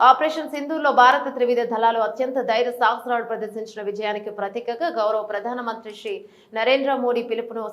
Operation సింధూర్లో భారత త్రివిధ దళాలు అత్యంత ధైర్య సాహసాలు ప్రదర్శించిన విజయానికి ప్రతీకగా గౌరవ ప్రధానమంత్రి శ్రీ నరేంద్ర మోడీ పిలుపును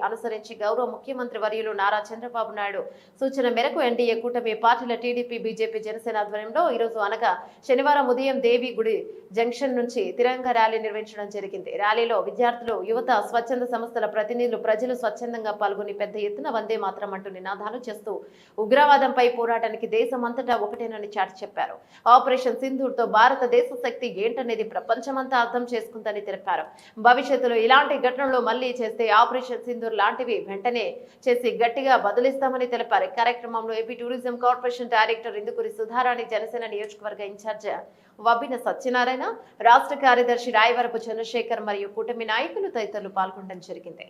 అనుసరించి గౌరవ ముఖ్యమంత్రి వర్యులు నారా చంద్రబాబు నాయుడు సూచన మేరకు ఎన్డీఏ కూటమి పార్టీల టీడీపీ బీజేపీ జనసేన ఆధ్వర్యంలో ఈరోజు అనగా శనివారం ఉదయం దేవి గుడి జంక్షన్ నుంచి తిరంగ ర్యాలీ నిర్వహించడం జరిగింది. ర్యాలీలో విద్యార్థులు, యువత, స్వచ్ఛంద సంస్థల ప్రతినిధులు, ప్రజలు స్వచ్ఛందంగా పాల్గొని పెద్ద ఎత్తున వందే మాతరం అంటూ నినాదాలు చేస్తూ ఉగ్రవాదంపై పోరాటానికి దేశమంతటా ఒకటేనని చాటి చెప్పారు. ఆపరేషన్ సింధూర్తో భారతదేశ శక్తి ఏంటనేది ప్రపంచమంతా అర్థం చేసుకుందని తెలిపారు. భవిష్యత్తులో ఇలాంటి ఘటనలు మళ్లీ చేస్తే ఆపరేషన్ సింధూర్ లాంటివి వెంటనే చేసి గట్టిగా బదులిస్తామని తెలిపారు. కార్యక్రమంలో AP tourism corporation director Indukuri Sudharani, Janasena నియోజకవర్గ ఇన్ఛార్జ్ వబ్బిన సత్యనారాయణ, రాష్ట్ర కార్యదర్శి రాయవరపు చంద్రశేఖర్ మరియు కూటమి నాయకులు తదితరులు పాల్గొనడం జరిగింది.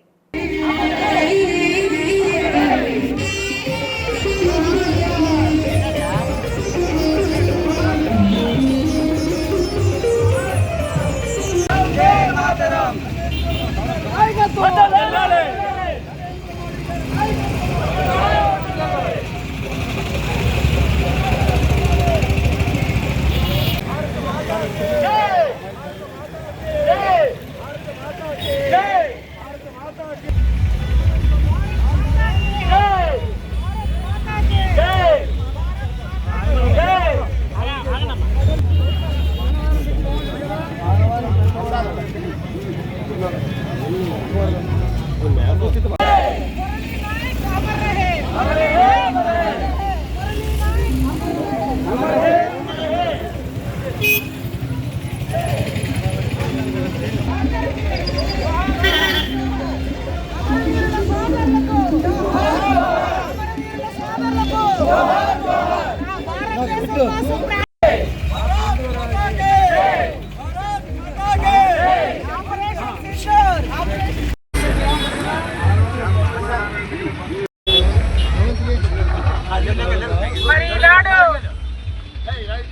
మరి ఈనాడు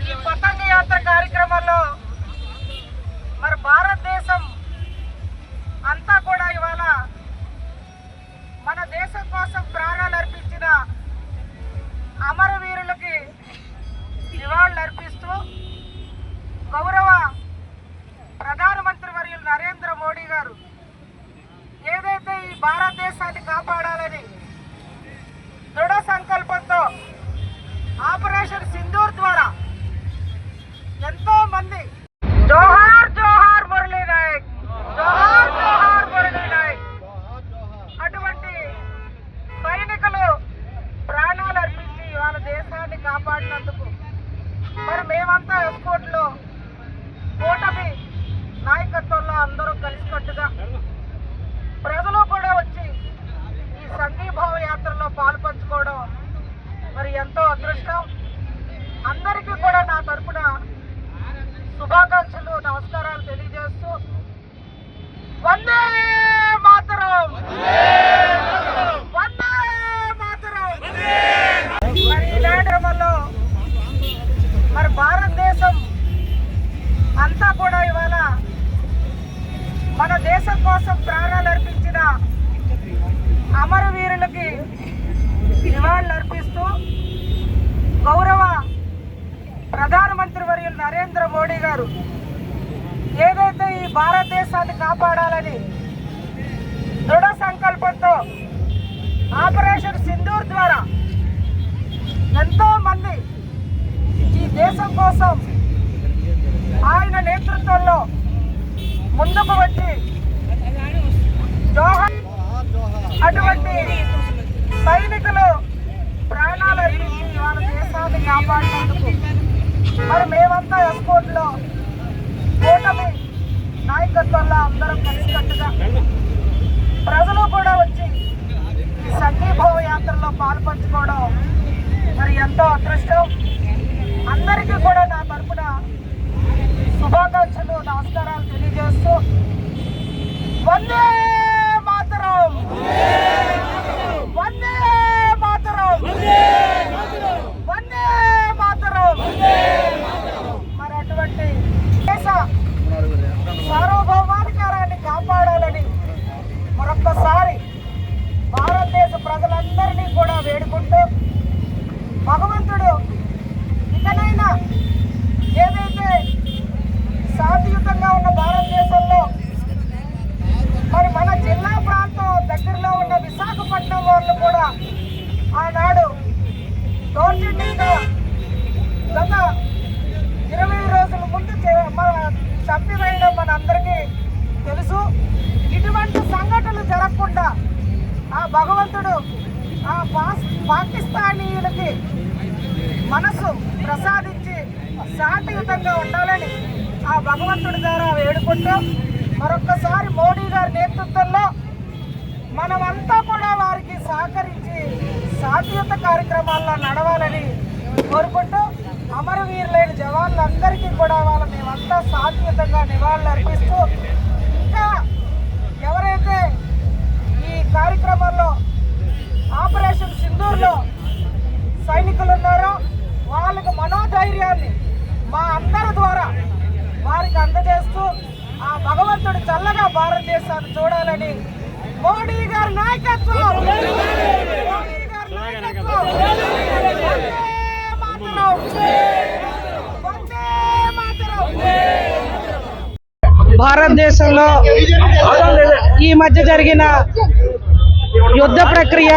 ఈ పతంగ యాత్ర కార్యక్రమంలో మరి భారతదేశం అంతా కూడా ఇవాళ మన దేశం కోసం ప్రాణాలు అర్పించిన అమరవీరులకి నివాళులు అర్పిస్తూ గౌరవ ప్రధానమంత్రి వర్యులు నరేంద్ర మోడీ గారు ఏదైతే ఈ భారతదేశాన్ని కాపాడాలని దృఢ సంకల్పంతో ఆపరేషన్ సింధూర్ ద్వారా ఎంతో మంది జోహార్ జోహార్ మురళీ నాయక్, జోహార్ జోహార్ మురళీ నాయక్ అటువంటి సైనికులు ప్రాణాలు అర్పించి వాళ్ళ దేశాన్ని కాపాడినందుకు మరి మేమంతా ఎస్కోట్లో కూటమి నాయకత్వంలో అందరూ కలిసికట్టుగా ప్రజలు కూడా వచ్చి ఈ సంఘీభావ యాత్రలో పాల్పంచుకోవడం మరి ఎంతో అదృష్టం. అందరికీ కూడా నా తరపున శుభాకాంక్షలు, నమస్కారాలు తెలియజేస్తూ వందే మాతరం, వందే మాతరం. మరి ఇలాంటి క్రమంలో మరి భారతదేశం అంతా కూడా ఇవాళ మన దేశం కోసం ప్రాణాలు అర్పించిన అమరవీరులకి నివాళులు అర్పిస్తూ గౌరవ ప్రధానమంత్రి వర్యులు నరేంద్ర మోడీ గారు ఏదైతే ఈ భారతదేశాన్ని కాపాడాలని దృఢ సంకల్పంతో ఆపరేషన్ సింధూర్ ద్వారా ఎంతో మంది ఈ దేశం కోసం ఆయన నేతృత్వంలో ముందుకు వచ్చి అటువంటి సైనికులు ప్రాణాలు అర్పించి వాళ్ళ దేశాన్ని కాపాడినందుకు మరి మేమంతా ఎస్కోట్లో కూటమి నాయకత్వంలో అందరం కలిసికట్టుగా ప్రజలు కూడా వచ్చి ఈ సంఘీభావ యాత్రలో పాల్పంచుకోవడం మరి ఎంతో అదృష్టం. అందరికీ కూడా నా తరపున శుభాకాంక్షలు, నమస్కారాలు తెలియజేస్తూ వందే మాతరం, వందే మాతరం, వందే మాతరం. మరి అటువంటి దేశ సార్వభౌమాధికారాన్ని కాపాడాలని మరొక్కసారి భారతదేశ ప్రజలందరినీ కూడా వేడుకుంటూ భగవంతుడు ఇకనైనా ఏదైతే శాంతియుతంగా ఉన్న భారతదేశంలో మరి మన జిల్లా ప్రాంతం దగ్గరలో ఉన్న విశాఖపట్నం వాళ్ళు కూడా ఆనాడు దౌర్జన్యంగా గత 20 రోజుల ముందు మన చంపివేయడం మన అందరికీ తెలుసు. ఇటువంటి సంఘటనలు జరగకుండా ఆ భగవంతుడు ఆ పాకిస్తానీయులకి మనసు ప్రసాదించి శాంతియుతంగా ఉండాలని ఆ భగవంతుడి ద్వారా వేడుకుంటూ మరొక్కసారి మోడీ గారి నేతృత్వంలో మనమంతా కూడా వారికి సహకరించి శాంతియుత కార్యక్రమాల్లో నడవాలని కోరుకుంటూ అమరవీరులైన జవాన్లందరికీ కూడా మేమంతా శాంతియుతంగా నివాళులు అర్పిస్తూ ఇంకా ఎవరైతే ఈ కార్యక్రమంలో ఆపరేషన్ సింధూర్లో సైనికులు ఉన్నారో వాళ్ళకి మనోధైర్యాన్ని మా అందరి ద్వారా వారికి అందజేస్తూ ఆ భగవంతుడు చల్లగా భారతదేశాన్ని చూడాలని మోడీ గారి నాయకత్వం భారతదేశంలో ఈ మధ్య జరిగిన యుద్ధ ప్రక్రియ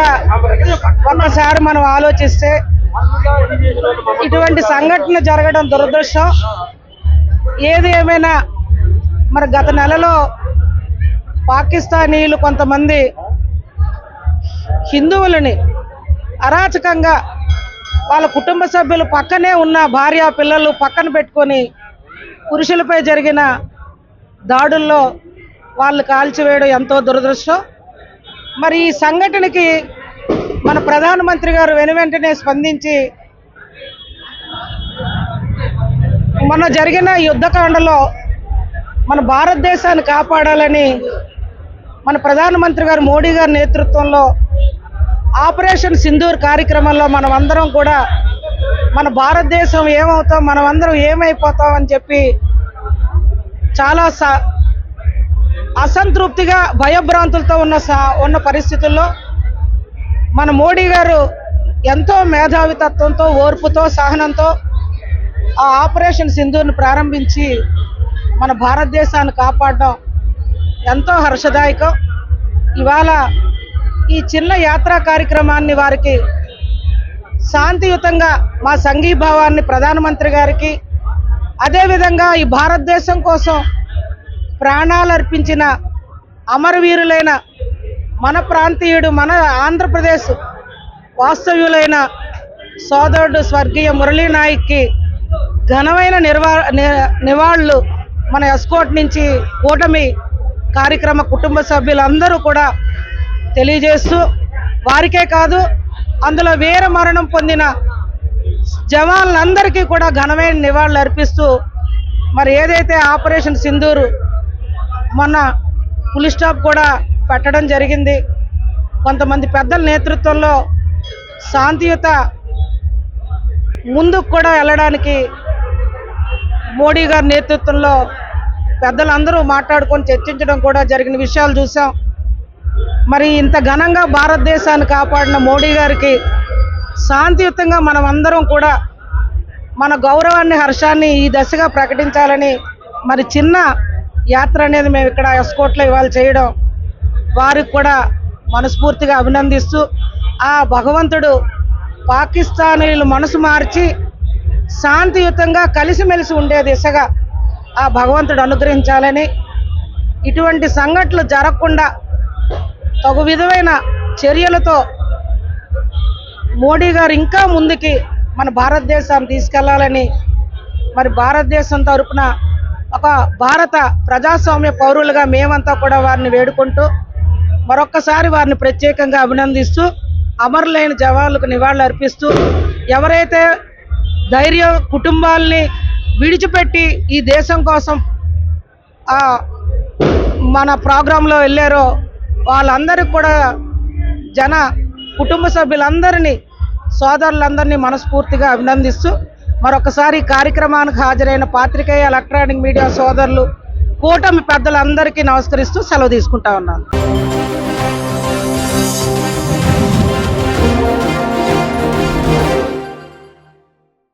ఒక్కసారి మనం ఆలోచిస్తే ఇటువంటి సంఘటన జరగడం దురదృష్టం. ఏది ఏమైనా మరి గత నెలలో పాకిస్తానీయులు కొంతమంది హిందువులని అరాచకంగా వాళ్ళ కుటుంబ సభ్యులు పక్కనే ఉన్న భార్య పిల్లలు పక్కన పెట్టుకొని పురుషులపై జరిగిన దాడుల్లో వాళ్ళు కాల్చివేయడం ఎంతో దురదృష్టం. మరి ఈ సంఘటనకి మన ప్రధానమంత్రి గారు వెనువెంటనే స్పందించి మొన్న జరిగిన యుద్ధకాండలో మన భారతదేశాన్ని కాపాడాలని మన ప్రధానమంత్రి గారు మోడీ గారి నేతృత్వంలో ఆపరేషన్ సింధూర్ కార్యక్రమంలో మనం అందరం కూడా మన భారతదేశం ఏమవుతాం, మనం అందరం ఏమైపోతాం అని చెప్పి చాలా అసంతృప్తిగా భయభ్రాంతులతో ఉన్న పరిస్థితుల్లో మన మోడీ గారు ఎంతో మేధావితత్వంతో ఓర్పుతో సహనంతో ఆ ఆపరేషన్ సింధూర్ను ప్రారంభించి మన భారతదేశాన్ని కాపాడడం ఎంతో హర్షదాయకం. ఇవాళ ఈ చిన్న యాత్రా కార్యక్రమాన్ని వారికి శాంతియుతంగా మా సంఘీభావాన్ని ప్రధానమంత్రి గారికి, అదేవిధంగా ఈ భారతదేశం కోసం ప్రాణాలు అర్పించిన అమరవీరులైన మన ప్రాంతీయుడు, మన ఆంధ్రప్రదేశ్ వాస్తవ్యులైన సోదరుడు స్వర్గీయ మురళీ నాయక్కి ఘనమైన నివాళులు మన ఎస్కోట్ నుంచి కూటమి కార్యక్రమ కుటుంబ సభ్యులందరూ కూడా తెలియజేస్తూ, వారికే కాదు అందులో వీర మరణం పొందిన జవాన్లందరికీ కూడా ఘనమైన నివాళులు అర్పిస్తూ మరి ఏదైతే ఆపరేషన్ సింధూర్ మొన్న ఫుల్ స్టాప్ కూడా పెట్టడం జరిగింది. కొంతమంది పెద్దల నేతృత్వంలో శాంతియుత ముందుకు కూడా వెళ్ళడానికి మోడీ గారి నేతృత్వంలో పెద్దలందరూ మాట్లాడుకొని చర్చించడం కూడా జరిగిన విషయాలు చూసాం. మరి ఇంత ఘనంగా భారతదేశాన్ని కాపాడిన మోడీ గారికి శాంతియుతంగా మనం అందరం కూడా మన గౌరవాన్ని, హర్షాన్ని ఈ దశగా ప్రకటించాలని మరి చిన్న యాత్ర అనేది మేము ఇక్కడ ఎస్కోట్లో ఇవాళ చేయడం వారికి కూడా మనస్ఫూర్తిగా అభినందిస్తూ, ఆ భగవంతుడు పాకిస్తానీయులు మనసు మార్చి శాంతియుతంగా కలిసిమెలిసి ఉండే దిశగా ఆ భగవంతుడు అనుగ్రహించాలని, ఇటువంటి సంఘటనలు జరగకుండా తగు విధమైన చర్యలతో మోడీ గారు ఇంకా ముందుకి మన భారతదేశాన్ని తీసుకెళ్లాలని మరి భారతదేశం తరపున ఒక భారత ప్రజాస్వామ్య పౌరులుగా మేమంతా కూడా వారిని వేడుకుంటూ మరొక్కసారి వారిని ప్రత్యేకంగా అభినందిస్తూ అమరులైన జవాన్లకు నివాళులు అర్పిస్తూ, ఎవరైతే ధైర్య కుటుంబాల్ని విడిచిపెట్టి ఈ దేశం కోసం మన ప్రోగ్రాంలో వెళ్ళారో వాళ్ళందరికీ కూడా కుటుంబ సభ్యులందరినీ, సోదరులందరినీ మనస్ఫూర్తిగా అభినందిస్తూ మరొకసారి కార్యక్రమానికి హాజరైన పాత్రికేయ ఎలక్ట్రానిక్ మీడియా సోదరులు, కూటమి పెద్దలందరికీ నమస్కరిస్తూ సెలవు తీసుకుంటా ఉన్నాను.